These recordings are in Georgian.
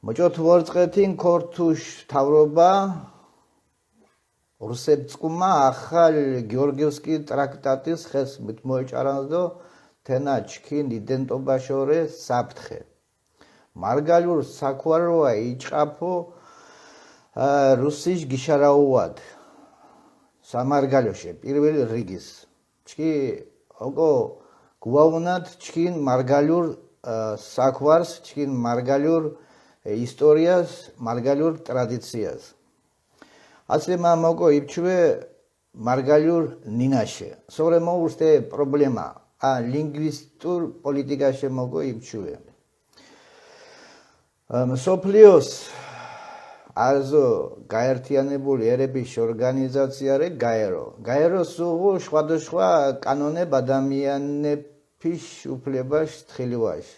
მოჭოთ ვორწყეთინ ქორთუშ თავრობა რუსეთსკუმა ახალ გიორგიევსკი ტრაქტატის ხეს მოეჭარანსდო თენა ჩქინ იდენტობაშორე საფრთხე მარგალურ საქვაროა იჭყაფო რუსის გიშარაუად სამარგალოში პირველი რიგის ჩქი ოკო გუაუნად ჩქინ მარგალურ საქვარს ჩქინ მარგალურ ისტორიას მარგალურ ტრადიციას ასლემა მოკო იბჩვე მარგალურ ნინაშე სორე მოუსტე პრობლემა ა ლინგვისტურ პოლიტიკაშე მოკო იბჩვე სოფლიოს არზო გაერთიანებული ერების ორგანიზაციარე გაერო სუღუ სხვადასხვა კანონებ ადამიანების უფლებაში თხილვაში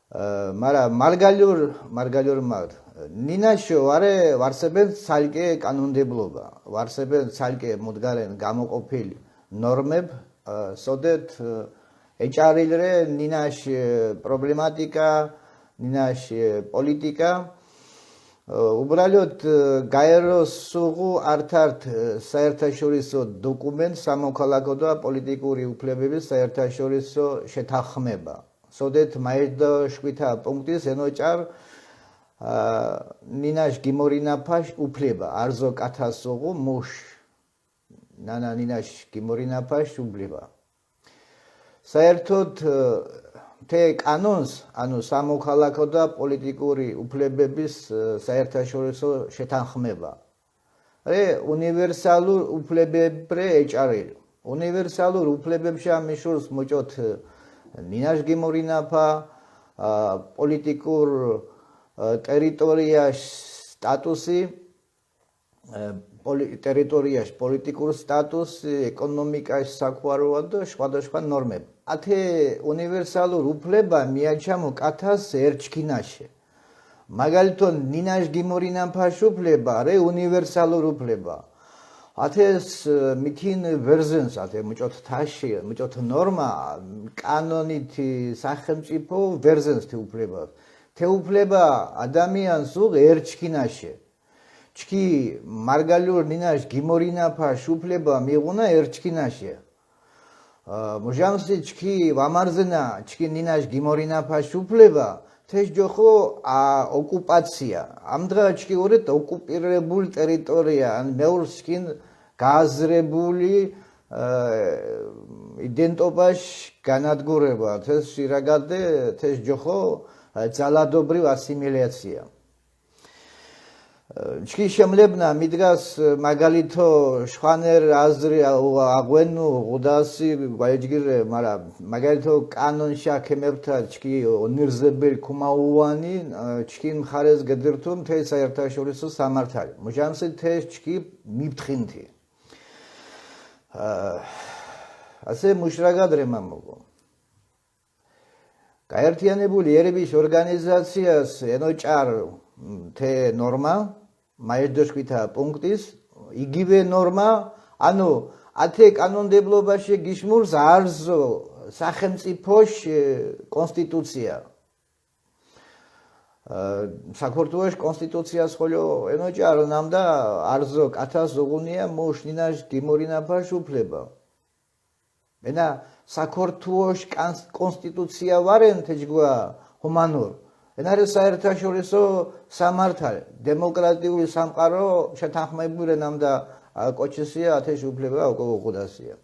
მარა მარგალურ ნინაშო არე ვარსებენ ცალკე კანონმდებლობა ვარსებენ ცალკე მოდგარენ გამოყოფილი ნორმებ სოდეთ ეჭარილრე ნინაშ პრობლემატიკა ნინაშ პოლიტიკა უბრალოდ გაეროს სუღუ ართ საერთაშორისო დოკუმენტ სამოქალაქო და პოლიტიკური უფლებების საერთაშორისო შეთანხმება სოდეთ მაერდო შკვითა პუნქტის ენოჭარ ნინაშ გიმორინაფაშ უფლება არზო კათასუღუ მუშ ნანა ნინაშ გიმორინაფაშ უფლება საერთოდ թե კანონს ანუ სამოქალაქო და პოლიტიკური უფლებების საერთაშორისო შეთანხმება რე უნივერსალურ უფლებებრე ეჭარელი უნივერსალურ უფლებებში ამიშურს მოჭოთ ნინაშ გიმორინაფა პოლიტიკურ ტერიტორიაში სტატუსი ტერიტორიაში პოლიტიკურ სტატუსი ეკონომიკაში საქვაროა და სხვადასხვა ნორმები ათე უნივერსალურ უფლება მიაჩამო კათას ერჩქინაშე მაგალითონ ნინაშ გიმორინაფაშ უფლება რე უნივერსალურ უფლება ათეს მითინ ვერზენს ათე მოჭოთ თაში მოჭოთ ნორმა კანონით სახელმწიფო ვერზენს թե უფლება թե უფლება ადამიანს უღ ერჩქინაშე ჩქი მარგალურ ნინაშ გიმორინაფაშ უფლება მიღუნა ერჩქინაშე მოჟამსი ჩქი ვამარზნა ჩქი ნინაშ გიმორინაფაშ უფლება თეშ ჯოხო ოკუპაცია ამდღა ჩქი ორეთ ოკუპირებული ტერიტორია ან მეურს ჩქინ გააზრებული იდენტობაშ განადგურება თეს შირაგადე თეშ ჯოხო ძალადობრივ ასიმილაცია ჩქი შემლებნა მიდგას მაგალითო შვანერ აზრი აღვენუ უდასი გვაიჯგირე მარა მაგალითო კანონშა ქემებთა ჩქი უნივერსიტეტი ქუმაუანი ჩქი მხარეს გედირთუ მთელ საერთაშორისო სამართალი მოჟამსი თეს ჩქი მიფთხინთი ასე მუშრაგადრე მამოგო გაერთიანებული ერების ორგანიზაციას ენოჭარ թե ნორმა მაერდოშკვითა პუნქტის იგივე ნორმა ანუ ათე კანონმდებლობაში გიშმურს არზო სახელმწიფოშ კონსტიტუცია საქართველოს კონსტიტუციას ხოლო ენოჭარო ნამდა არზო კათას უღუნია მოშნინაშ გიმორინაფაშ უფლება ენა საქართველოს კონსტიტუცია ვარენ თეჯგვა ჰუმანურ ენარე საერთაშორისო სამართალი დემოკრატიული სამყარო შეთანხმებული ნამდა კოჩისია ათეშ უფლება უყუდასია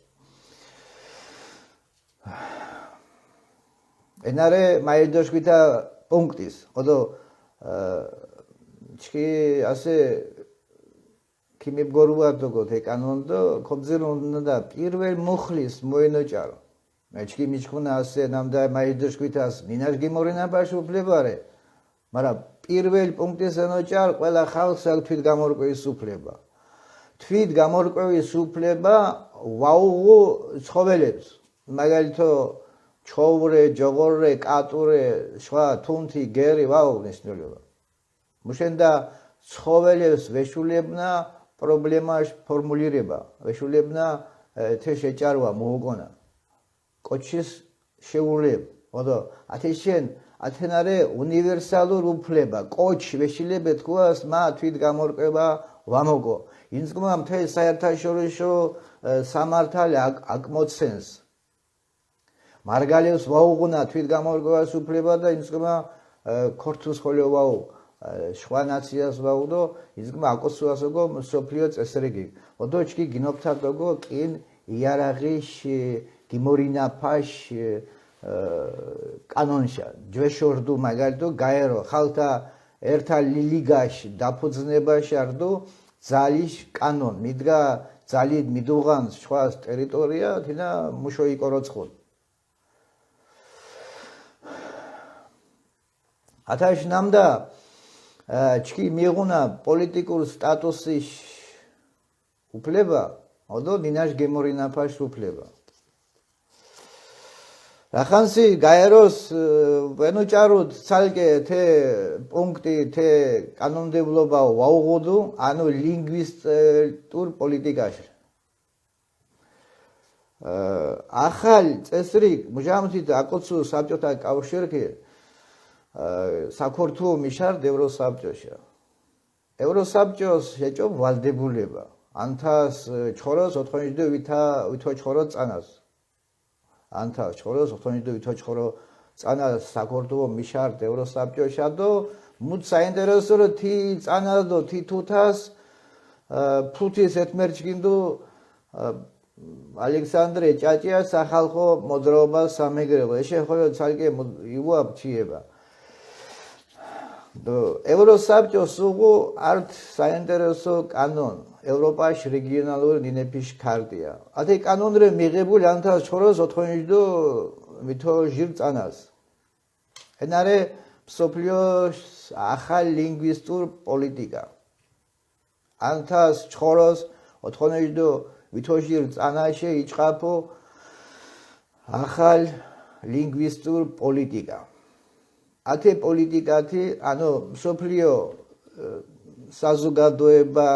ენარე მაერდოშკვითა პუნქტის ოდო ჩქი ასე ქიმებგორუადოგო թե კანონდო ქობზირუნდა პირველ მუხლის მოენოჭარო მეჩქი მიჩქუნა ასე ნამდა მაერდოშკვითას ნინაშ გიმორინაფაშ უფლებარე მაგრამ პირველ პუნქტის ენოჭარ ყველა ხალხს აქვს თვით გამორკვევის უფლება თვით გამორკვევის უფლება ვაუღუ ცხოველებს მაგალითო ჩოვრე ჯოღორე კატურე სხვა თუნთი გერი ვაუ ნიშნულობა მუშენდა ცხოველებს ვეშულებნა პრობლემას ფორმულირება ვეშულებნა թե შეჭარვა მოუგონა კოჩის შეულებ ოდო ათეშენ ათენარე უნივერსალურ უფლება კოჩ ვეშილებეთ ქვას მა თვით გამორკვება ვამოგო ინსკმა მთელ საერთაშორისო სამართალი აკმოცენს მარგალევს ვაუღუნა თვით გამორკვევას უფლება და ინსკმა ქორთუს ხოლო ვაუ სხვა ნაციას ვაუდო ინსკმა აკოსუასოგო სოფლიო წესრიგი ოდოჩკი გინოფთაგოგო კინ იარაღიშ გიმორინა ფაშ კანონშა ჯვეშორდუ მაგალითო გაერო ხალთა ერთა ლიგაში დაფუძნებაში არდო ძალის კანონ მიდგა ძალით მიდუღანს სხვა ტერიტორია თინა მუშოიკო როცხულ ათაშ ნამდა ჩკი მიიღუნა პოლიტიკურ სტატუსის უფლება ოდო დინაშ გემორინაფაშ უფლება ახანსი გაეროს ვენუჭარუდ ცალკე թե პუნქტი թե კანონმდებლობა ვაუღუდუ ანუ ლინგვისტურ პოლიტიკაში ახალ წესრიგ მუჟამთით აკოცუ საბჭოთა კავშირი საქორთო მიშარ ევროსაბჭოშა ევროსაბჭოს შეჭო ვალდებულება ანთას ჩხოროს 92 ვითო ჩხორო წანას ანთა ჩხოროს 92 ვითო ჩხორო წანას საქორთო მიშარ ევროსაბჭოშა და მუთ საინტერესო თი წანას და თი თუთას ფუთის ეთმერჩგინდო ალექსანდრე ჭაჭია სახალხო მოძრაობა სამეგრელო ეშე ხოლო ცალკე იუაფჩიება ევროსაბჭოს უღუ ართ საინტერესო კანონ ევროპაში რეგიონალური ნინეფის ქარტია ათე კანონრე მიღებული ანთას ჩხოროს 92 ვითო ჟირ წანას ენარე მსოფლიოს ახალ ლინგვისტურ პოლიტიკა ანთას ჩხოროს 92 ვითო ჟირ წანაში იჭყაფო ახალ ლინგვისტურ პოლიტიკა ათე პოლიტიკათი ანუ მსოფლიო საზოგადოება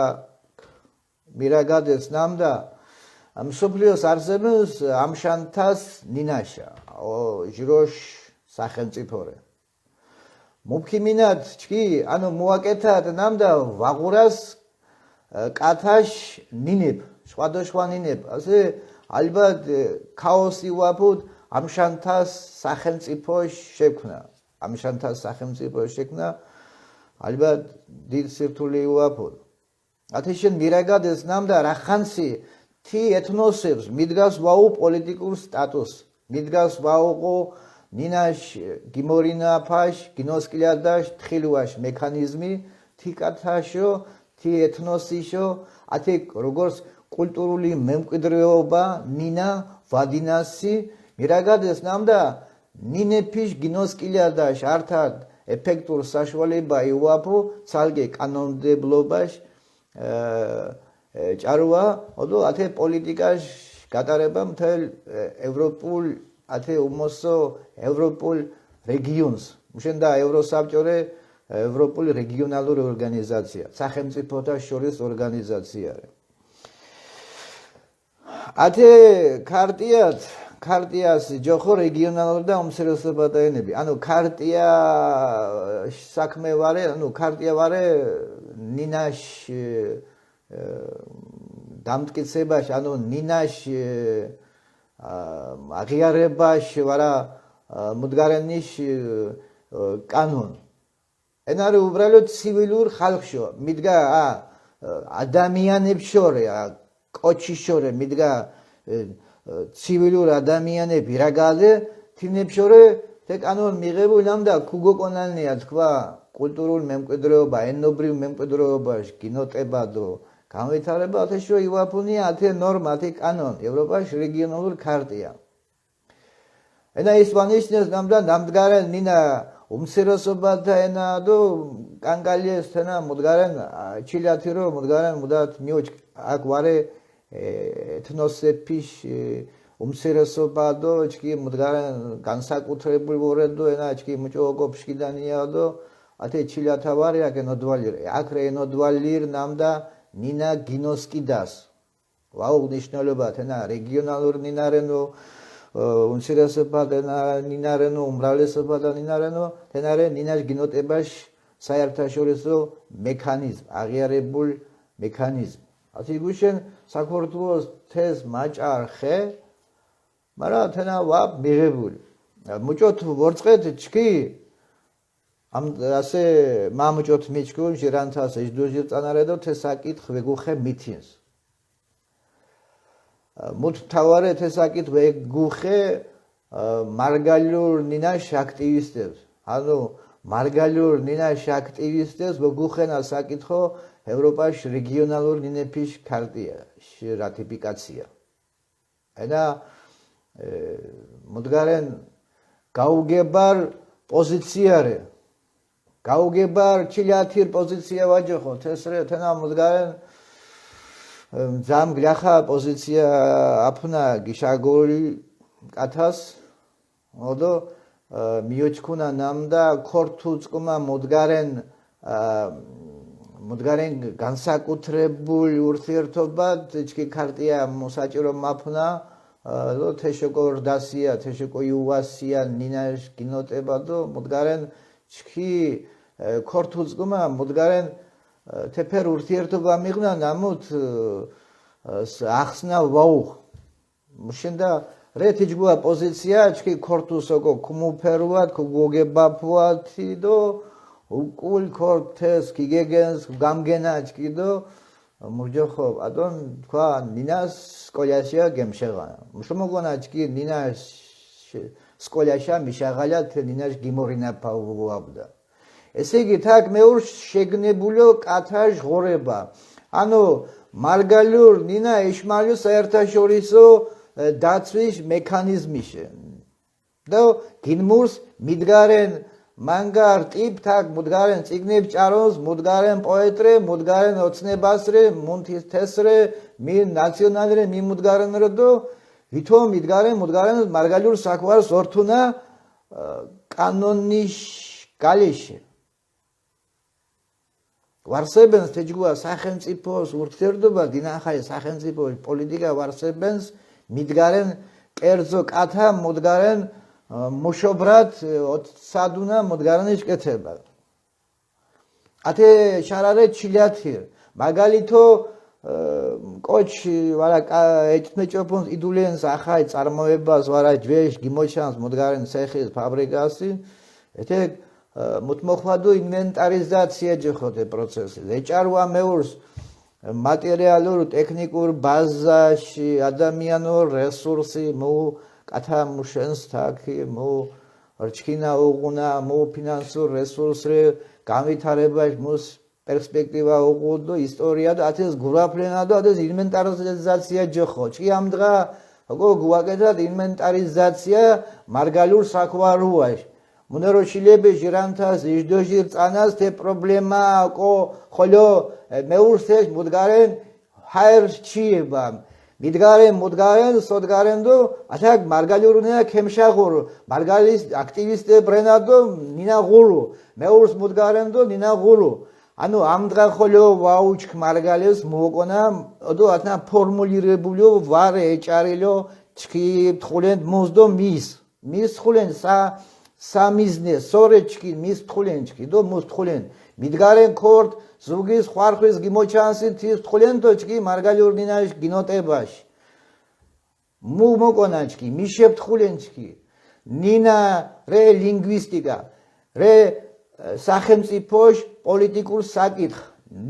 მირაგადეს ნამდა მსოფლიოს არსებობს ამშანთას ნინაშა ჟიროშ სახელმწიფორე მოფქიმინად ჩკი ანუ მოაკეთად ნამდა ვაღურას კათაშ ნინებ სხვადასხვა ნინებ ასე ალბათ ქაოსი ვაფუთ ამშანთას სახელმწიფოს შექმნა ამშანთას სახელმწიფოს შექმნა ალბათ დიდ სირთულე ვაფუთ ათეშენ მირაგადეს ნამდა რახანსი თი ეთნოსებს მიდგას ვაუ პოლიტიკურ სტატუს მიდგას ვაუღო ნინაშ გიმორინა ფაშ გინოსკილადაშ თხილუაშ მექანიზმი თი კათაშო თი ეთნოსიშო ათე როგორც კულტურული მემკვიდრეობა ნინა ვადინასი მირაგადეს ნამდა ნინეფიშ გინოსკილადაშ ართად ეფექტურ საშუალება იუაფო ცალკე კანონმდებლობაში ჭარვა ოდო ათე პოლიტიკაშ გატარება მთელ ევროპულ ათე უმოსო ევროპულ რეგიონს უშენდა ევროსაბჭორე ევროპული რეგიონალური ორგანიზაცია სახელმწიფოთა შორის ორგანიზაცია ათე ქარტიას ჯოხო რეგიონალური და უმცირესობათა ენები ანუ ქარტია საქმე ვარე ანუ ქარტია ვარე ნინაშ დამტკიცებაში ანუ ნინაშ აღიარებაში ვარა მუდგარენის კანონ ენარი უბრალოდ ცივილურ ხალხშო მიდგა ადამიანებს შორე კოჩის შორე მიდგა ცივილურ ადამიანები რაგაზე თინებს შორე თე კანონ მიღებულ ნამდა ქუგოკონალნია თქვა კულტურულ მემკვიდრეობა ენობრივ მემკვიდრეობაში გინოტება და განვითარება ათეშო ივაფუნია ათე ნორმა ათე კანონ ევროპაში რეგიონული ქარტია ენა ისპანიშნეს ნამდა ნამდგარენ ნინა უმცირესობათა ენა და კანკალიეს თენა მუდგარენ ჩილათირო მუდგარენ მუდათ მიოჩ აქ ვარე ეთნოსეფის უმცირესობა და ჩკი მუდგარენ განსაკუთრებული ვორედო ენა ჩკი მუჭოოგო ფშკიდანია და ათე ჩილათა ვარე აქ ენოდვალირ აქ რე ენოდვალირ ნამდა ნინა გინოსკიდას ვაუ ნიშნულობა თენა რეგიონალური ნინარენო უმცირესობა ნინარენო უმრავლესობა და ნინარენო თენარე ნინაშ გინოტებაში საერთაშორისო მექანიზმ აღიარებულ მექანიზმ ათი გუშენ საქართველოს თეს მაჭარ ხე მაგრამ თენა ვაბ მიღებული მუჭოთ ვორწყეთ ჩქი ამ ასე მამუჭოთ მიჩქულ ჟირანთას ეჯდოჟი წანარედო თესაკით ვეგუხე მითინს მუთ თავარე თესაკით ვეგუხე მარგალურ ნინაშ აქტივისტებს ანუ მარგალურ ნინაშ აქტივისტებს ვეგუხენა საკითხო ევროპაში რეგიონალურ ნინეფის ქარტია რატიფიკაცია ენა მუდგარენ გაუგებარ პოზიციარე გაუგებარ ჩილათիր პოზიცია ვაჯახო თესრე თენა მუდგარენ ძამ გლახა პოზიცია აფნა გიშაგორი კათას ოდო მიოჩქუნა ნამდა ქორთუწყმა მუდგარენ განსაკუთრებულ ურთიერთობა ჩქი ქარტია მოსაჭირო მაფნა და თეშოკო რდასია თეშოკო იუასია ნინაშ გინოტება და მუდგარენ ჩქი ქორთუწყმა მუდგარენ თეფერ ურთიერთობა მიღნა ნამუთ ახსნა ვაუხ მუშენდა რეთიჯგუა პოზიცია ჩქი ქორთუსოკო კუმუფერუათ კუგოგებაფუათი და უკულ ქორთეს კიგეგენს გამგენა ჩქი და მურჯოხო ადონ თქვა ნინას სკოლაშია გემშეღანა მუშმოგონა ჩქი ნინას სკოლაშა მიშაღალა ნინაშ გიმორინა პაუაბდა ესე იგი თაკ მეურ შეგნებულო კათაშ ღორება ანუ მარგალურ ნინა ეშმალიო საერთაშორისო დაცვის მექანიზმიში და გინმურს მიდგარენ მანგარ ტიპ თაკ მუდგარენ ციგნებ ჭარონს მუდგარენ პოეტრე მუდგარენ ოცნებასრე მუნთის თესრე მი ნაციონალრე მი მუდგარენ რდო ვითო მიდგარენ მარგალურ საკვარს ორთუნა კანონის გალეში ვარსებენს თეჯგუა სახელმწიფოს ურთიერთობა დინახაი სახელმწიფოს პოლიტიკა ვარსებენს მიდგარენ კერძო კათა მუდგარენ მუშობრად სადუნა მუდგარენის კეთება ათე შარარე ჩილათირ მაგალითო კოჩი ვარა ეჭმეჭოფონს იდულენს ახაი წარმოებას ვარა ჯვეშ გიმოჩანს მუდგარენ სეხის ფაბრიკასი ეთე მუთმოხვადო ინვენტარიზაცია ჯეხოთე პროცესი ეჭარვა მეურს მატერიალურ ტექნიკურ ბაზაში ადამიანურ რესურსი მო კათა მუშენს თაკი მო რჩქინა უღუნა მო ფინანსურ რესურსრე განვითარებაში მოს პერსპექტივა უღუდო ისტორია და ათეს გურაფლენა და ათეს ინვენტარიზაცია ჯეხო ჩი ამდღა გო გუაკეთად ინვენტარიზაცია მარგალურ საკვარუაში მუნეროშილები ჟირანთას იჟდოჟირ წანას თე პრობლემა ყო ხოლო მეურსეშ მუდგარენ ჰაერჩიება მიდგარენ სოდგარენ დო ათაკ მარგალურუნია ქემშაღურო მარგალის აქტივისტე ბრენადო ნინა ღულუ მეურს მუდგარენ დო ნინა ღულუ ანუ ამდღა ხოლო ვაუჩქ მარგალეს მოგონა ოდო ათნა ფორმულირებულიო ვარე ეჭარილო ჩქი თხულენ მუზდო მის თხულენ სამიზნე სორეჩკი მის თხულენჩკი დო მუს თხულენ მიდგარენ ქორთ ზუგის ხვარხვის გიმოჩანსი თის თხულენ თოჩკი მარგალურნინაშ გინოტებაში მუ მოკონაჩკი მიშებ თხულენჩკი ნინა რე ლინგვისტიკა რე სახელმწიფოშ პოლიტიკურ საკითხ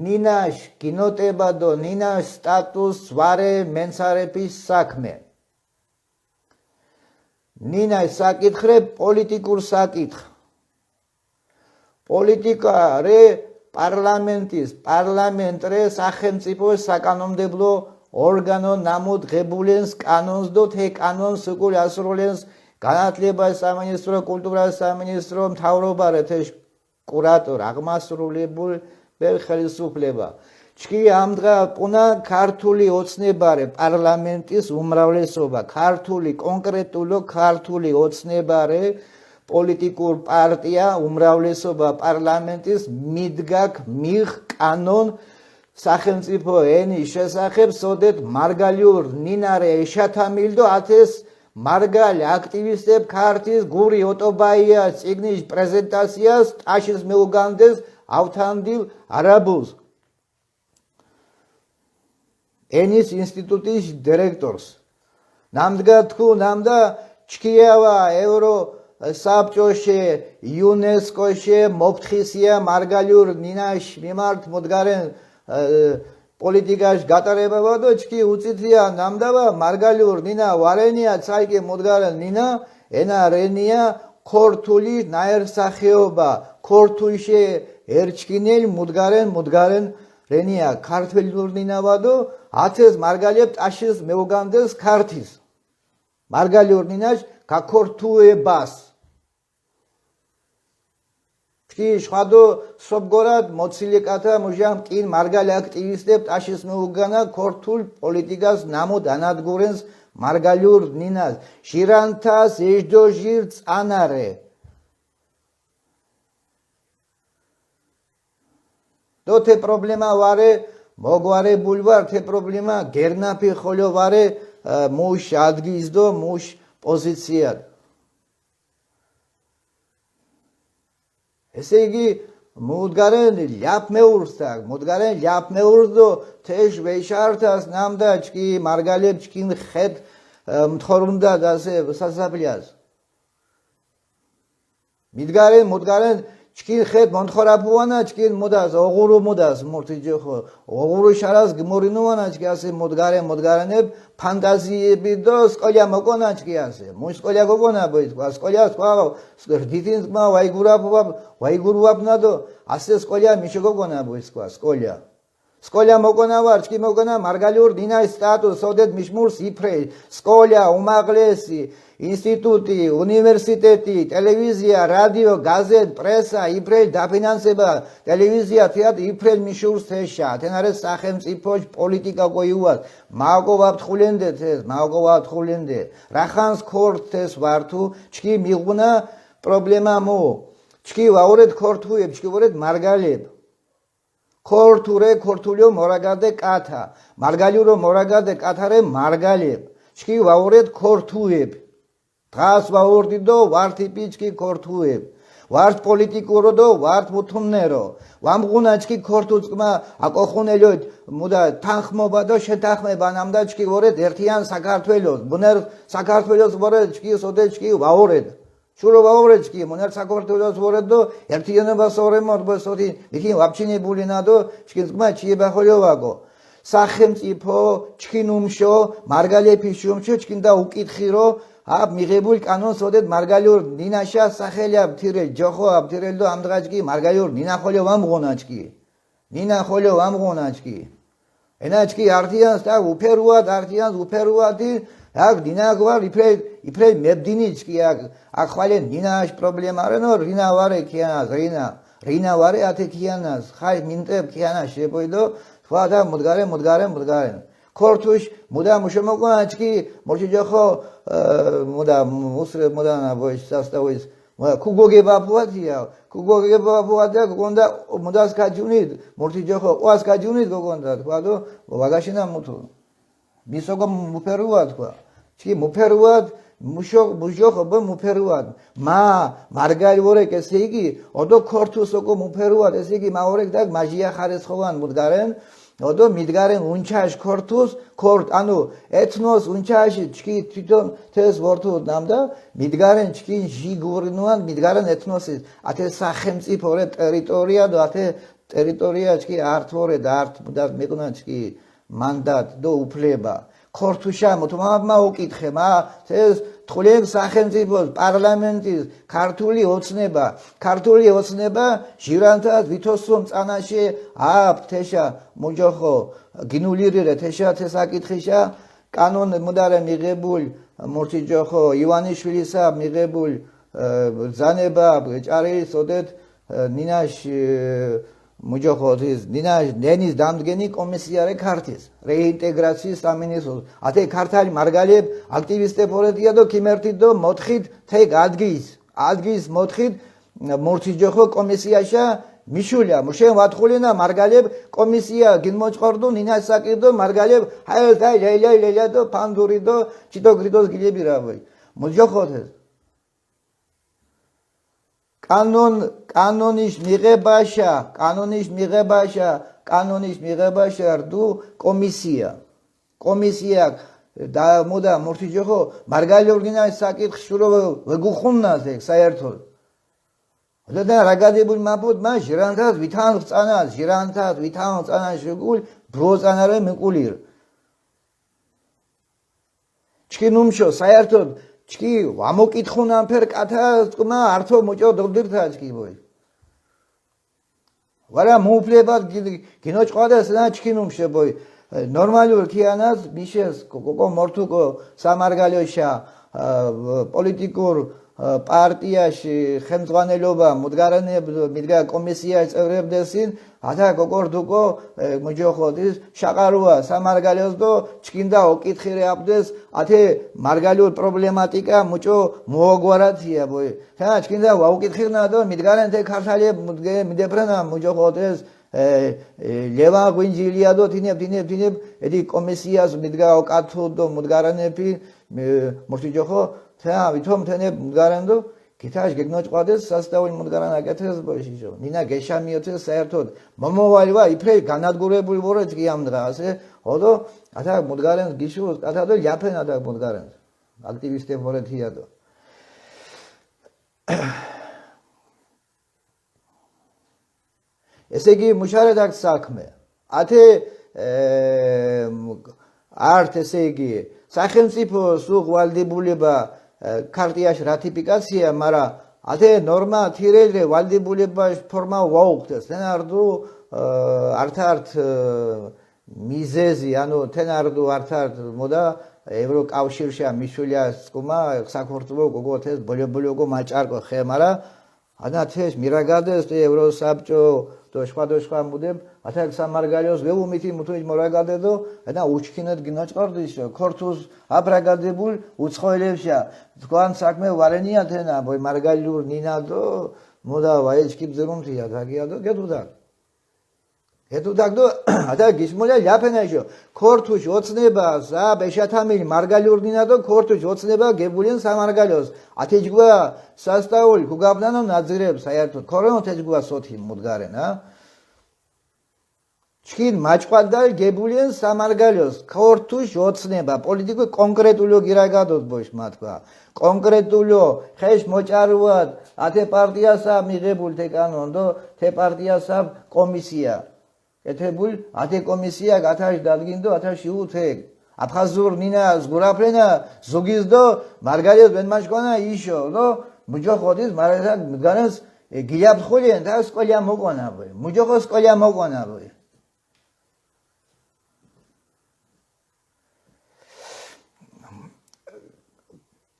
ნინაშ გინოტება დო ნინაშ სტატუს ვარე მენცარების საქმე ნინა საკითხრე პოლიტიკურ საკითხ პოლიტიკა რე პარლამენტრე სახელმწიფოს საკანონმდებლო ორგანო ნამოდგებულენს კანონს დო თე კანონს უკულ ასრულენს განათლება სამინისტრო კულტურა სამინისტრო მთავრობა რეთეშ კურატორ აღმასრულებულ ხელისუფლება ჩქი ამდღა პუნა ქართული ოცნებარე პარლამენტის უმრავლესობა ქართული კონკრეტულო ქართული ოცნებარე პოლიტიკურ პარტია უმრავლესობა პარლამენტის მიდგაკ მიღ კანონ სახელმწიფო ენის შესახებ სოდეთ მარგალიურ ნინარე ეშათამილდო ათეს მარგალ აქტივისტებ ქართის გური ოტობაია ციგნის პრეზენტაციას ტაშის მეუგანდეს ავთანდილ არაბულს ენის ინსტიტუტის დირექტორს ნამდვილად თქო ნამდა ჩქიავა ევრო საბჭოში იუნესკოში მოფთხისია მარგალიურ ნინაშ მიმართ მოდგარენ პოლიტიკაში გატარებავა და ჩქი უწითია ნამდავა მარგალიურ ნინა ვარენია ცაიკე მოდგარენ ნინა ენა რენია ქორთული ნაერსახეობა ქორთულში ერჩკინელ მოდგარენ რენია ქართველურ ნინავადო ათეს მარგალიებ ტაშის მეუგანდეს ქართის მარგალიურ ნინაშ გაქორთუებას ჩქი შვადო სობგორად მოცილიკათა მუჟამ კინ მარგალი აქტივისტებ ტაშის მეუგანა ქორთულ პოლიტიკას ნამო დანადგურენს მარგალიურ ნინას ჟირანთას ეჟდოჟირ წანარე დო თე პრობლემა ვარე მოგვარებული ვარ თე პრობლემა გერნაფი ხოლო ვარე მუშ ადგის დო მუშ პოზიცია ესე იგი მოდგარენ ლიაპმეურს დო თეშ ვეშართას ნამდა ჩკი მარგალებ ჩკინ ხეთ მთხორუნდა დასე სასაფლიას მოდგარენ ჩკინ ხეთ მონთხორაფუანა ჩკინ მოდას ოღურო მოდას მორთიჯეხო ოღურო შარას გმორინოვანა ჩკი ასე მოდგარენებ ფანტაზიები დო სკოლია მოკონა ჩკი ასე მუ სკოლია გოგონა ბოის სკოლია სხვა რდითინს მა ვაიგურუაფნა დო ასე სკოლია მიშო გოგონა ბოის სხვა სკოლია მოკონა ვარ ჩკი მოკონა მარგალიურ დინას სტატუს ოდეთ მიშმურს იფრე სკოლია უმაღლესი ინსტიტუტი უნივერსიტეტი ტელევიზია რადიო გაზეთ პრესა იფრელ დაფინანსება ტელევიზია თეატრი იფრელ მიშურს თეშა თენარე სახელმწიფო პოლიტიკა ყოიუას მაოგოვათხულენდე რახანს ქორთეს ვართუ ჩკი მიღუნა პრობლემა მო ჩკი ვაურეთ ქორთუებ ჩკი ვაურეთ მარგალებ ქორთულიო მორაგადე კათა მარგალიურო მორაგადე კათარე მარგალებ ჩკი ვაურეთ ქორთუებ დღას ვაურდი დო ვართ იპიჩკი ქორთუებ ვართ პოლიტიკურო დო ვართ მუთუნნერო ვამღუნა ჩკი ქორთუწყმა აკოხუნელიო მუდა თანხმობა დო შეთანხმება ნამდა ჩკი ვორეთ ერთიან საქართველოს ბუნერ საქართველოს ვორეთ ჩკი სოდე ჩკი ვაურეთ შურო ვაურეთ ჩკი მონერ საქართველოს ვორეთ დო ერთიანობას ორემოთ ბოსოთი იქი ვაფჩინებულინა დო ჩკინწყმა ჩიება ხოლოვაკო სახელმწიფო ჩკინუმშო მარგალეფიშუმშო ჩკინდა უკითხირო აბ მიღებული კანონს ოდეთ მარგალიურ ნინაშა სახელია ბთირელ ჯოხო აბთირელ დო ამდღაჭკი მარგალიურ ნინა ხოლო ვამღონაჭკი ენაჭკი ართიანს და უფერუადი აქ დინა გვარ იფრე მებდინიჭკი აქ ხვალე ნინაშ პრობლემა რენო რინა ვარე ქიანას რინა ვარე ათე ქიანას ხაი მინტებ ქიანას შეპოიდო ხვა და მოდგარენ ქორთუშ მუდა მუშმოკონაჭკი მორჩიჯახო მუდა მუსრე მუდანა ბოის სასტავის ქუგოგებაფუატია გონდა მუდას გაჯუნით მორჩიჯახო ყვას გაჯუნით გონდა თქვა დო ვაგაშინა მუთუ მისოგო მუფერუა თქვა ჩი მუფერუად მუშოხო მუფერუად მარგალი ვორეკ ესე იგი ოდო ქორთუსოკო მუფერუად ესე იგი მაორეკ და მაჟია ხარესხოვან მუდგარენ ოდო მიდგარენ უნჩაშ ქორთუს ანუ ეთნოს უნჩაში ჩკი თვითონ თეს ვორთუ ნამდა მიდგარენ ჩკი ჟიგურნუან მიდგარენ ეთნოსის ათე სახელმწიფო რე ტერიტორია და ათე ტერიტორია ჩკი ართვორე და არტ და მეკონა ჩკი მანდატ დო უფლება ქორთუშა მოთმამა უკითხე თეს თხულენ სახელმწიფოს პარლამენტის ქართული ოცნება ჟირანთას ვითოსում წანაში აბ თეშა მუჯოხო გინულირე თეშა თესაკითხიშა კანონ მუდარე მიღებულ მორჩიჯოხო ივანიშვილისა მიღებულ ზანება ჭარის ოდეთ ნინაშ მუჯოხოთის ნენის დამდგენი კომისიარე ქართის რეინტეგრაციის სამინისტროს ათე ქართალი მარგალებ აქტივისტებ ორეთია დო ქიმერთით დო მოთხით თეგ ადგის მოთხით მორჩიჯოხო კომისიაშა მიშულია მუშენ ვათხულინა მარგალებ კომისია გინმოჭყორდო ნინასაკირდო მარგალებ ჰაი ლელა დო პანდური დო ჩიტოგრიდოს გილებირავი მოჯოხოთ კანონის მიღებაშა რდუ კომისია და მოდა მორთიჯოხო მარგალი ორგინალის საკითხში რო ვეგუხუნნას ეგ საერთოდ და რაგადებული მაფოთ მა ჟირანთად ვითან წანას შეგულ ბროწანარე მეკულირ ჩკი ნუმშო საერთოდ ჩკი ამოკითხუნან ფერ კათა წკმა ართო მოჭო დობდირთა ჩკი ბოი ვარა მოუფლებად გინოჭყვადეს და ჩკი ნუმშე ბოი ნორმალურ ქიანას მიშეს კოკო მორთუკო სამარგალიოშა პოლიტიკურ პარტიაში ხელმძღვანელობა მიდგა კომისიას წევრებდესინ ათა კოკორდუკო მოჯოხოდის შაყარუა სამარგალიოს დო ჩკინდა ოკითხირე აბდეს ათე მარგალიურ პრობლემატიკა მოჭო მოაგვარათია ბოი ხა ჩკინდა ვაუკითხირნა დო მიდგარენ თე ქართალე მიდეფრენა მოჯოხოდეს ლევა გვინჯილია დო თინებ ედი კომისიას მიდგა ოკათო დო მდგარანები მორთიჯოხო თა ვითომ თენე მდგარანდო გითაშ გეგნოჭყვადეს სასტაული მდგარან აკეთეს ბოშიჟო ნინა გეშამიოთეს საერთოდ მომოვალვა იფრე განადგურებული ვორე კი ამ დღაზე ოდო ათა მდგარენ გიშოს კათადო იაფენა და მდგარენ აქტივისტები ვორე თიადო ესე იგი მუშარედაკ საქმე ათე ართ ესე იგი სახელმწიფო სულ ვალდებულება ქარტიაში რატიფიკაცია, მაგრამ ათე ნორმა თირეჯრე ვალდებულებას ფორმა ვაუხდეს. თენარდუ ართართ მიზეზი, ანუ თენარდუ ართართ მოდა ევროკავშირშა მისულია სკუმა საქართველოს გოგოთეს ბოლო მაჭარკო ხე, მაგრამ ანათეს მირაგადეს ევროსაბჭო то швадошва мудем атак самаргалиос веумити мутуj морагадედო და უჩქინეთ გინოჭყორდის ქორთუს აბრაგადებულ უცხოელებშა თქვენ საქმე ვარენია თენა ბოი მარგალურ ნინადო მოდა ვაიჩკი ბზერუმთია დაგიადო გედუდაგდო ადა გისმოლია ляფენაშო ქორთუშ ოცნება ზა ბეშათამილი მარგალურ ნინადო ქორთუშ ოცნება გებულენ სამარგალიოს ათეჯგვა სასტაული გუგაბნანო ნაძირებს საერთოდ ქორონო თეჯგვა სოთი მუდგარენა ჩკინ მაჭყვადდა გებულენ სამარგალიოს ქორთუშ ოცნება პოლიტიკო კონკრეტულო გირაგადოს ბოშ მათქვა კონკრეტულო ხეშ მოჭარუად ათე პარტიასა მიღებულ თე კანონდო თე პარტიასა კომისია ეთებულ ათე კომისია გათაშ დადგინდო ათაში უთე აფხაზურ ნინა ზგურაფრენა ზოგიზდო მარგალიოს ბენმაშკონა იშო დო მუჯოხოდის მარაცა მდგანას გიაფხულიან და სკოლია მოგონა ბოი მუჯოხო სკოლია მოგონა ბოი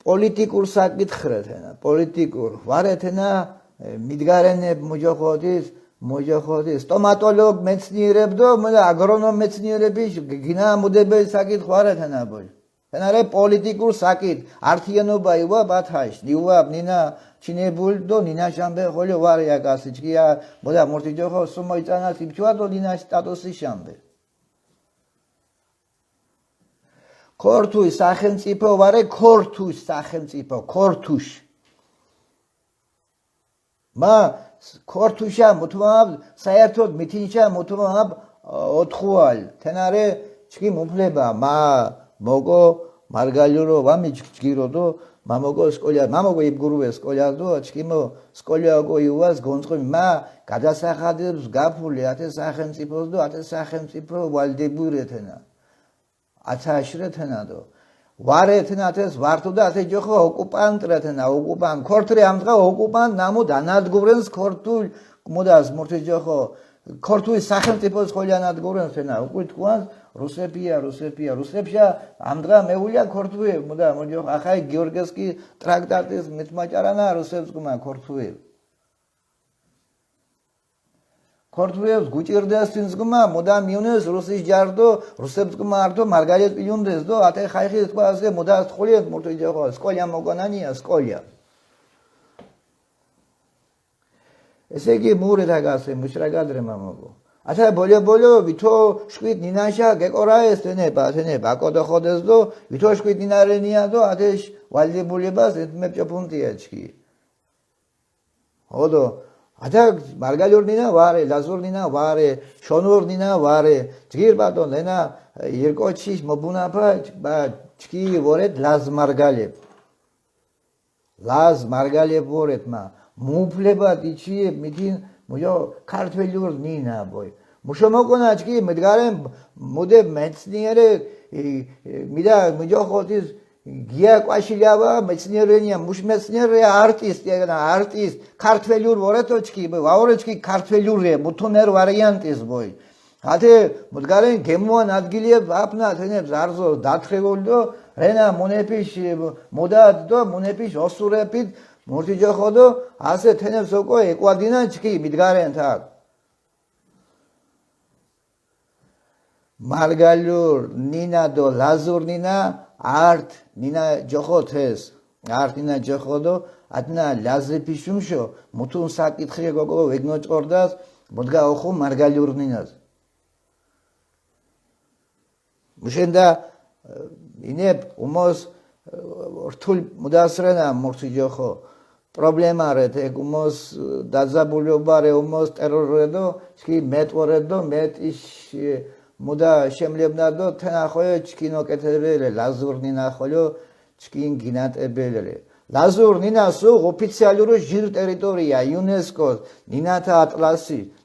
პოლიტიკურ საკითხრეთენა პოლიტიკურ ვარეთენა მიდგარენებ მოჯოხოდის სტომატოლოგ მეცნიერებდო და აგრონომ მეცნიერები გინამუდებელ საკითხ ვარეთენა ბოი თენარე პოლიტიკურ საკითხ ართიანობა ივა ბათაშ ნივა ნინა ჩინებულდო ნინა შამბე ხოლო ვარია გასიჩკია მოდა მორთიჯოხო სუმოიწანა ტიპჩვადო ნინა სტატუსი შამბე ქორთუს სახელმწიფო ვარე ქორთუს სახელმწიფო ქორთუშ მა ქორთუშა მუთმაბ საერთოდ მითინშა მუთმაბ ოთხუალ თენარე ჩკი მუფლება მა მოგო მარგალიურო ვამიჩგიროდო მამოგო სკოლია მამოგო იბგურუე სკოლიადო ჩკიმო სკოლიაგო იუას გონწყი მა გადასახადებს გაფული ათე სახელმწიფოს დო ათე სახელმწიფო ვალდებურეთენა ათაშრეთენადო ვარეთნათეს ვართუდა ათე ჯოხო ოკუპანტრეთენა ოკუპან ქორთრი ამდგა ოკუპან ნამუ დანადგურენს ქორთულ მოდას მორთეჯოხო ქორთუის სახელმწიფოს ხოლიანადგურენს თენა უკვე თქვან რუსებშა ამდგა მეულია ქორთუე მოდა მოჯოხო ახაი გიორგესკი ტრაქტატის მეთმაჭარანა რუსებს კუმა ქორთუე ქორთუებს გუჭირდეს თინსგმა მოდა მიუნეს რუსის ჯარდო რუსებს კუმა არტო მარგალეთ პიუნდეს დო ათე ხაიხი თქვაზე მოდა ხოლიეთ მორთეჯოხო სკოლია მოგონანია სკოლია ესე იგი მურე დაგასე მუშრაგადრე მამოგო ათა ბოლო ვითო შვიდ ნინაშა გეკორაეს თენე ბაკოდო ხოდეს დო ვითო შვიდ ნინარენია დო ათეშ ვალდებულებას ეთმეჭოფუნტია ჩკი ოდო ათა მარგალურნინა ვარე ლაზურნინა ვარე შონურნინა ვარე ჯგირბადო ლენა ირკოჩის მობუნაფა ბა ჩკი ვორეთ ლაზ მარგალებ ვორეთმა მუფლება დიჩიე მითინ მოյო ქართველურ ნინა ბოი მუშომოკონა ჩკი მედგარენ მოდე მეცნიერე მიდა მოյო ხოთის გია კვაშილავა მეცნიერენია მუშმეცნიერე არტისტ ქართველურ ვორეთო ჩკი ვაორე ჩკი ქართველურე მუთონერ ვარიანტის ბოი ათე მოდგარენ გემოან ადგილიებ აფნა თენებს არზო დათხეულდო რენა მონეპიშ მოდად დო მონეპიშ ოსურეპით მურტიჯოხოდო ასე თენებს ოკო ეკვადინან ჩკი მიდგარენ თაკ მარგალურ ნინა დო ლაზურ ნინა არტ ნინა ჯოხოთეს არტ ნინა ჯოხოდო ათნა ლაზეპიშუმშო მუთუნ საკითხი გოგო ვეგნოჭორდას მოდგა ოხო მარგალურ ნინას მუშენდა ინებ უმოს რთულ მუდასრენა მურტიჯოხო პრობლემა რეთ ეგ უმოს დაძაბულობარე უმოს ტერორედო ჩკი მეტვორედო მეტიშ მოდა შემლებნადო თენახოე ჩკინო კეთებელე ლაზურნინა ხოლო ჩკინ გინატებელე ლაზურნინა სუ ოფიციალური ჟირ ტერიტორია იუნესკოს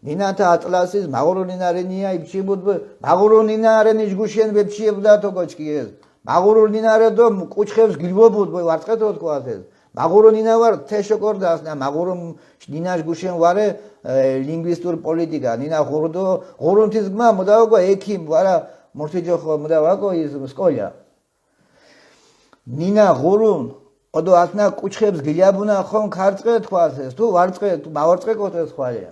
ნინათა ატლასის მაღურუნინარენია იბჩიბუდ მაღურუნინარენის გუშენ ვებჩიებდა თოგოჩკიეს მაღურუნინარედო კუჩხებს გილბობუდ ვარწყეთო თქواتეს მაღურუნინა ვარ თეშოკორდას ნა მაღურუნ ნინაშ გუშენ ვარე ლინგვისტურ პოლიტიკა ნინა ხურდო ღურუნთის გმა მოდავგო ექიმ ვარა მურტიჯოხო მოდავაგო ის სკოლა ნინა ღურუნ ოდო ათნა კუჩხებს გილიაბუნა ხომ ქარწყე თქواتეს თუ ვარწყე თუ მავარწყე კოტეს ხვალია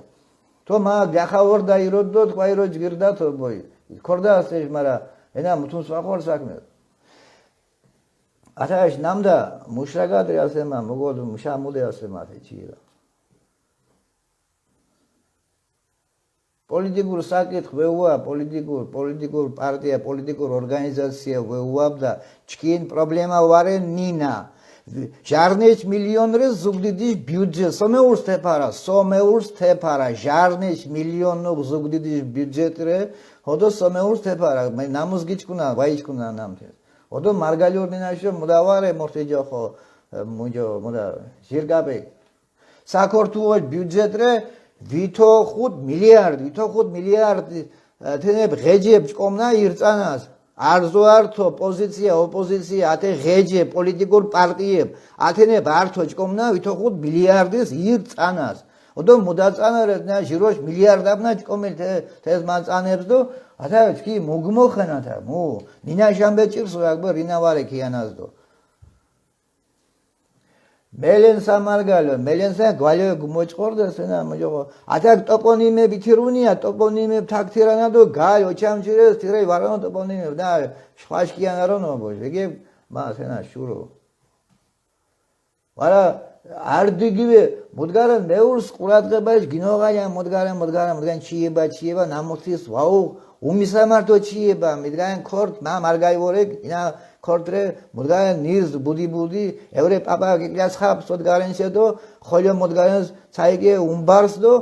თუ მა გახავორ დაიროდო თქაირო ჯგირდა თო ბოი ქორდა ასეშ მარა ენა მუთუნ სვახორ საქმე ათაშ ნამდა მუშრაგადრე ასემა მოგოდ მუშამუდე ასემა თეჩირა პოლიტიკურ საკითხ ვეუა პოლიტიკურ პარტია პოლიტიკურ ორგანიზაცია ვეუაბდა ჩკინ პრობლემა ვარე ნინა ჟარნეჩ მილიონრე ზუგდიდის ბიუჯეტ სომეურს თეფარა ჟარნეჩ მილიონო ზუგდიდის ბიუჯეტრე ჰოდო სომეურს თეფარა მე ნამუს გიჩკუნა ვაიჩკუნა ნამთეს ოდო მარგალურნინაშო მუდავარე მორტიჯოხო მოდა ჟირგაბე საქართველოს ბიუჯეტრე ვითო 5 მილიარდი თენებ ღეჯებ ჭკომნა ირწანას არზო ართო ოპოზიცია ათე ღეჯე პოლიტიკურ პარტიებ ათენებ ართო ჭკომნა ვითო 5 მილიარდის ირწანას ოდო მუდაწანერეთ ნა ჟიროშ მილიარდაბნა ჭკომილ თეს მაწანებს დო ათა ჩკი მოგმოხენათა მუ ნინა ჟამბეჭირს ვაგბე რინავარე ქიანაზდო მელენ სამარგალო მელენსა გვალე მოჭყორდეს ენა მოჯო ათაკ ტოპონიმები თირუნია ტოპონიმებ თაქთირანადო გაი ოჩამჭირეს თირე ვარანო ტოპონიმებ და შვაშკიანარონო ბოჟ ეგე მასენა შურო ვარა არდიგივე მოდგარან მეურს ყურადღებაში გინოღაია მოდგარან ჩიება ნამოთის ვაუ უმისამართო ჩიება მიდგან ქორთ მარგაივორე ინა ქორტრე მოდგარან ნირს ბუდი ევრე პაპა გიასხაფ სოდგარენ შედო ხოლო მოდგარანს ცაიგე უმბარს დო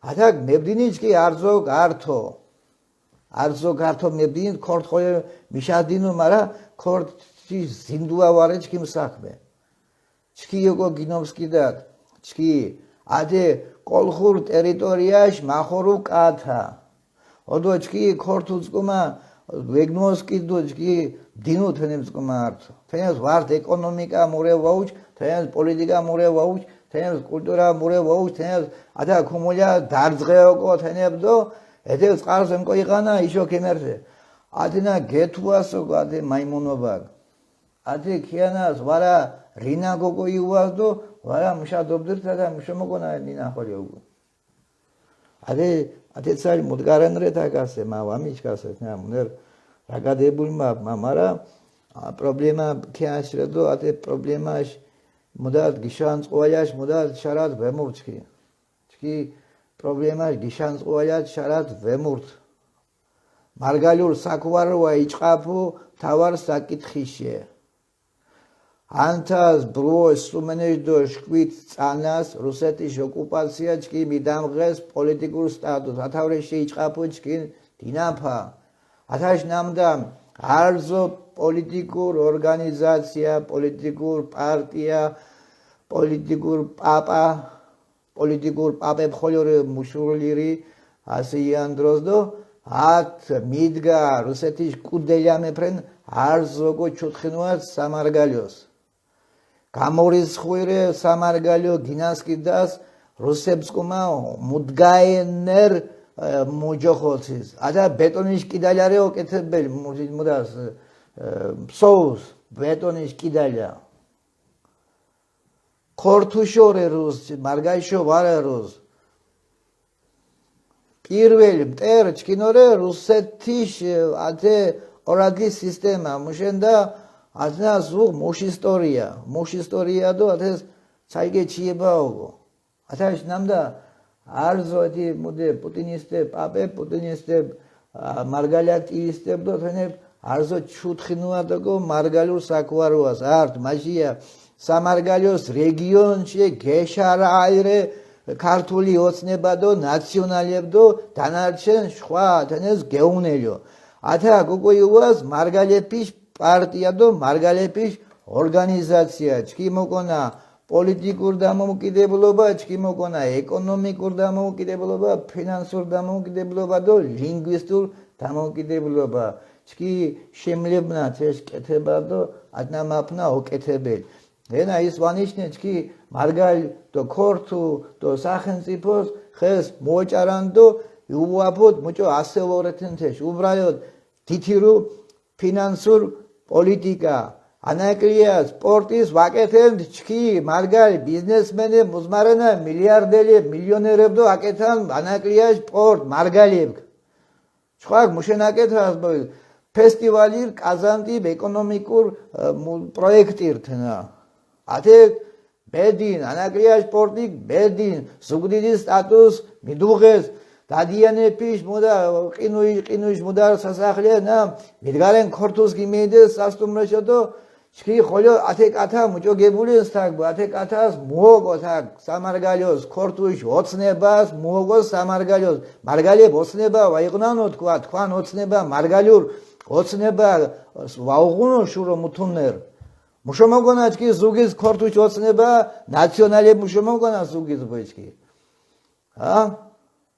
ათაკ მებდინიჩკი არზო გართო მებდინ ქორთ ხოლო მიშადინო მარა ქორთი ზინდუა ვარე ჩკიმ საქმე ჩკი ოკო გინოვსკი და ჩკი ადე კოლხურ ტერიტორიაშ მახორუ კათა ოდო ჩკი ქორთუცკუმა ვეგნოსკი დო ჩკი დინო თენებს კომართ თენებს ვართ ეკონომიკა მურე ვაუჩ თენებს პოლიტიკა მურე ვაუჩ თენებს კულტურა მურე ვაუჩ თენებს ადა ქომოლია დარძღეოკო თენებს დო ეთებს ყარს ემკო იყანა იშო კემერზე ადინა გეთუასო ადი მაიმუნობა ადი ქიანას ვარა რინა გოგო იუას დო ვარა მუშადობდირთა და მუშომოგონა ნინა ხოლიო ადი ცარი მოდგარენრე თაკასე მამიჩკასე ნამუნერ რაგადებულმა მამარა პრობლემა ქიაშრედო ადი პრობლემაშ მოდად გიშანწყოიაშ მოდად შარად ვემოვჩკი ჩკი პრობლემა გიშანწყუალიათ შარად ვემურთ მარგალიურ საკვაროა იჭყაფო თავარ საკითხიშე ანთას ბროს სუმენეჯდო შკვით წანას რუსეთის ოკუპაცია ჩკი მიდამღეს პოლიტიკურ სტატუს ათავრეში იჭყაფო ჩკი დინაფა ათაშ ნამდა არზო პოლიტიკურ ორგანიზაცია პოლიტიკურ პარტია პოლიტიკურ პაპებ ხოლიორ მუშულირი ასიან დროზდო ათ მიდგა რუსეთის კუდელამეფრენ არზოგო ჩუთხინუათ სამარგალიოს გამორისხვირე სამარგალიო გინასკიდას რუსებსკუმა მუდგაენერ მუჯოხოთის ადა ბეტონის კიდალარე ოკეთებელი მუდას ფსოუს ბეტონის კიდალა ქორთუშორე რუს მარგაიშო ვარე რუს პირველი მტერ ჩკინორე რუსეთის ათე ორაგი სისტემა მუშენდა ათნა ზუღ მოშ ისტორია დო ათეს საიგე ჩიებაოგო ათაშ ნამდა არზოთი მუდე პუტინისტე პაპე პუტინისტე მარგალაქტიისტე დო თენებ არზო ჩუთხინუადოგო მარგალურ საკვაროას არტ მაჟია სამარგალიოს რეგიონში გეშარაირე ქართული ოცნება დო ნაციონალებდო დანარჩენ სხვა თენეს გეუნელიო ათა გუგუიუას მარგალეპის პარტია დო მარგალეპის ორგანიზაცია ჩკი მოკონა პოლიტიკურ დამოუკიდებლობა ჩკი მოკონა ეკონომიკურ დამოუკიდებლობა ფინანსურ დამოუკიდებლობა დო ლინგვისტურ დამოუკიდებლობა ჩკი შემლებნა ეს კეთება დო ადნამაფნა ოკეთებელი ენა ის ვანიშნე ჩკი მარგალ დო ქორთუ დო სახელმწიფოს ხეს მოჭარანდო უაფოდ მოჭო ასევრეთენთეშ უბრალოდ თითირო ფინანსურ პოლიტიკა ანაკლია სპორტის ვაკეთებთ ჩკი მარგალ ბიზნესმენი მუზმარენა მილიარდელი მილიონერებდო აკეთან ანაკლია სპორტ მარგალებ სხვა მუშენაკეთას ფესტივალი კაზანტი ეკონომიკურ პროექტირთნა ათე ბედინ ანაკლია სპორტი ბედინ ზუგდიდის სტატუს მიდუღეს დადიანეპის მოდა ყინუის მოდა სასახლე ნა მიდგარენ ქორთუს გიმედეს სასტუმროშო ჩქი ხოლო ათე კათა მუჭოგებული სტაგ ათე კათას მოოგოს აქ სამარგალიოს ქორთუში ოცნებას მოოგოს სამარგალიოს მარგალებ ოცნება ვაიყვნანო თქვან ოცნება მარგალიურ ოცნება ვაუღუნო შურო მუთუნერ მუშომოგონა ჩქი ზუგის ქორთუში ოცნება ნაციონალებ მუშომოგონა ზუგის ბოჩკი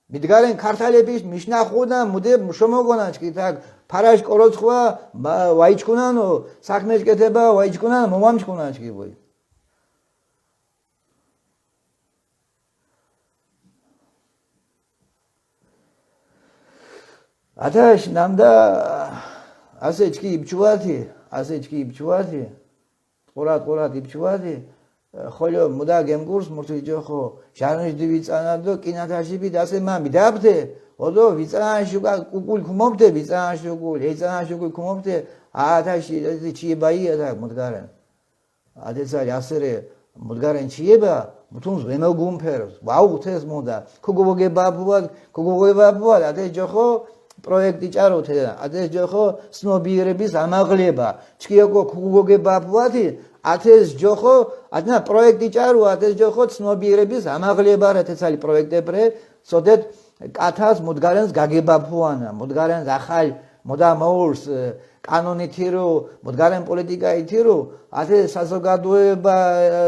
მიდგარენ ქართალების მიშნახუნა მუდე მუშომოგონა ჩქი თაკ ფარაშ კოროცხვა ვაიჩკუნანო საქმეშ კეთება ვაიჩკუნან მომამჩკუნა ჩქი ბოი ათაშ ნამდა ასე ჩქი იბჩუათი ყურად იბჩუათი ხოლო მუდა გემგურს მურთიჯოხო ჟარნიშ დივიცანადო კინათაშიბი დასე მამი დაბდე ოდო ვიწანაშუგა კუკულ ქუმობდე ვიწანაშუგულ ეცანაშუგულ ქუმობდე ათაში ჩიებაია და მუდგარენ ადეცალი ასერე მუდგარენ ჩიება მუთუნს ვემოგუმფერს ვაუღთეს მოდა ქუგუგებაბუა ათე ჯოხო პროექტი ჭაროთე ათე ჯოხო სნობიერების ამაღლება ჩქიოკო ქუგუგებაბუათი ათეს ჯოხო ათნა პროექტი ჭარო ათეს ჯოხო ცნობიერების ამაღლება რათეცალი პროექტებრე სოდეთ კათას მუდგარენს გაგებაფუანა მუდგარენს ახალ მოდა მოურს კანონი თირო მუდგარენ პოლიტიკა ითირო ათე საზოგადოება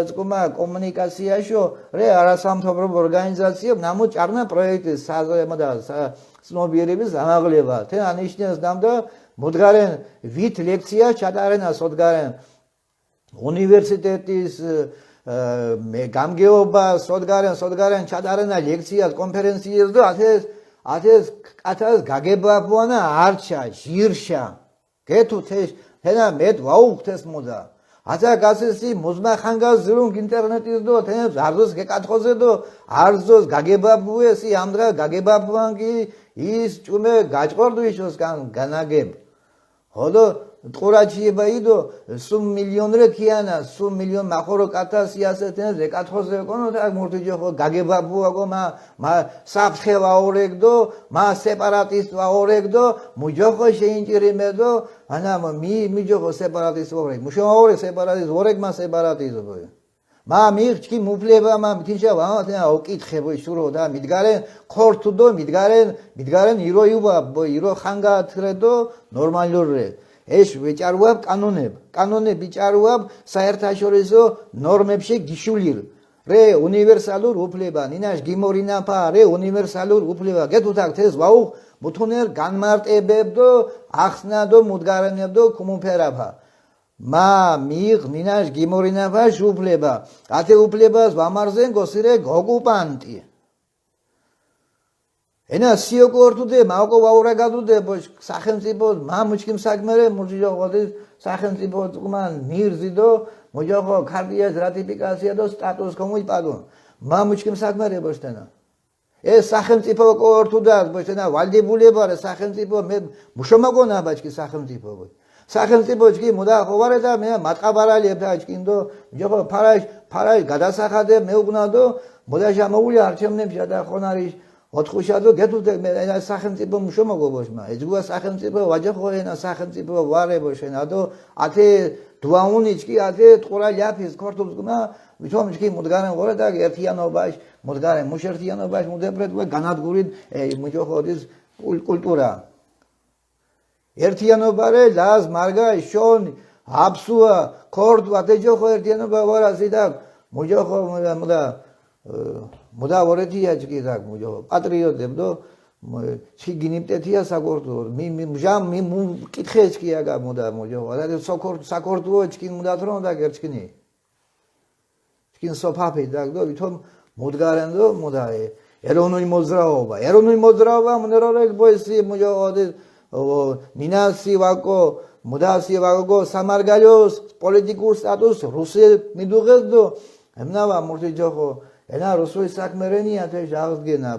წკუმა კომუნიკაციაშო რე არასამთავრობო ორგანიზაცია ნამო ჭარნა პროექტი საზოგადოება ცნობიერების ამაღლება თენ ანიშნეს დამდა მუდგარენ ვით ლექცია ჩატარენა სოდგარენ უნივერსიტეტის გამგეობა სოდგარენ ჩატარენა ლექციას კონფერენციას და ათეს კათას გაგებაფუანა არჩა ჟირშა გეთუ თეშ თენა მეტ ვაუხთეს მოდა ათა გასესი მუზმა ხანგას ზრუნგ ინტერნეტის დო თენებს არზოს გეკათხოზე დო არზოს გაგებაფუესი ამდღა გაგებაფუანგი ის ჭუმე გაჭყორდუიშოს განაგებ ხოდო ტყურაჩი ბაიდო სულ მილიონრე ქიანა სულ მილიონ მახორო კათასიასეთენ ზეკათხოზე ეკონო და მურთიჯო ხო გაგებაბუაგო მა საფხევა ორეგდო მა სეპარატისტ ვაორეგდო მუჯოხო შეინჭირიმედო ანა მიჯოხო სეპარატისტ ორეგ მუშომა ორეგ სეპარატისტ ორეგ მა სეპარატიზმო მა მიხჩი მუფლება მა მითიშა ვამა ოკითხებო შურო და მიდგარენ ხორთუდო მიდგარენ იროიუბა ირო ხანგათრედო ნორმალურე ეს ვეჭარუაბ კანონებ ვიჭარუაბ საერთაშორისო ნორმებში გიშულირ რე უნივერსალურ უფლება ნინაშ გიმორინაფა რე უნივერსალურ უფლება გეთუთაკ თეს ვაუ მუთუნერ განმარტებებდო ახსნადო მუდგარენებდო კუმუფერაფა მა მიღ ნინაშ გიმორინაფა უფლება ათე უფლებას ვამარზენ გოსირე ოკუპანტი ენა სიოკორტუდე მაუკო ვაურაგადუდე სახელმწიფო მამუჩკიმ საკმერე მურჯიოღოდის სახელმწიფო წყმან მირზიდო მოჯოხო ქარდიას რატიფიკაცია და სტატუს კომუიპაგო მამუჩკიმ საკმერე ბოშტენა ეს სახელმწიფო კორტუდა ბოშტენა ვალდებულებარე სახელმწიფო მე მუშომაგონა ბაჭკი სახელმწიფო სახელმწიფო ჭკი მოდა ხოვარე და მე მატყაბარალიებდა ჭკინდო მოჯოხო ფარაი გადასახადე მეუგნადო მოდა ჟამოული არჩევნებში და ხონარი ოთხუშადო გეთუდე მე სახელმწიფო მშომოგობოშმა ეძგუა სახელმწიფო ვაჯახო ენა სახელმწიფო ვარებოშენა და ათე დუაუნიჩკი ათე ტყურა ლიაფის ქორტულსკნა ვითომჩკი მუდგარენ ყორა და ერთიანობაში მუდგარენ მუშერთიანობაში მუდებრეთ განადგურით მუჯოხოდის კულტურა ერთიანობარე ლაზ მარგა შონ აბსუა ქორდ ვატეჯოხო ერთიანობა ვარაზი და მუჯოხო მოდა ვორეთია ჭკი და მუჯო პატრიოტებდო ჩიგინიპტეთია საკორტო მჟამ კითხეჭკია გამოდა მუჯო და საკორტო ჭკი მოდა თრონ და გერჩკინი ჭკინ სოფაფი და ვითომ მუდგარენდო მოდაე ეროვნული მოძრაობა მონერორეგ ბოისი მუჯო ნინასი ვაკო მუდასი ვაკო სამარგალიოს პოლიტიკურ სტატუს რუსი მიდუღესდო ემნავა მურთიჯოხო ენა რუსული საქმერენია თე ჟაღდგენა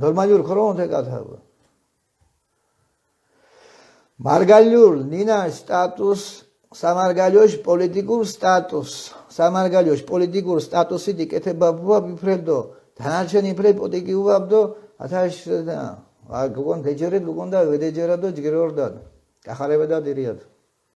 ნორმალურ ქრონთე კათაბა მარგალიურ ნინა სტატუს სამარგალioș პოლიტიკურ სტატუსი დიკეთებაბა ბიფრედო თანარჩენი ფრე პოლიტიკიუბაბდო ათაშ და გოგონ დეჯერე გოგონ და ვედეჯერადო ჯგერორდად კახარებდა დირიად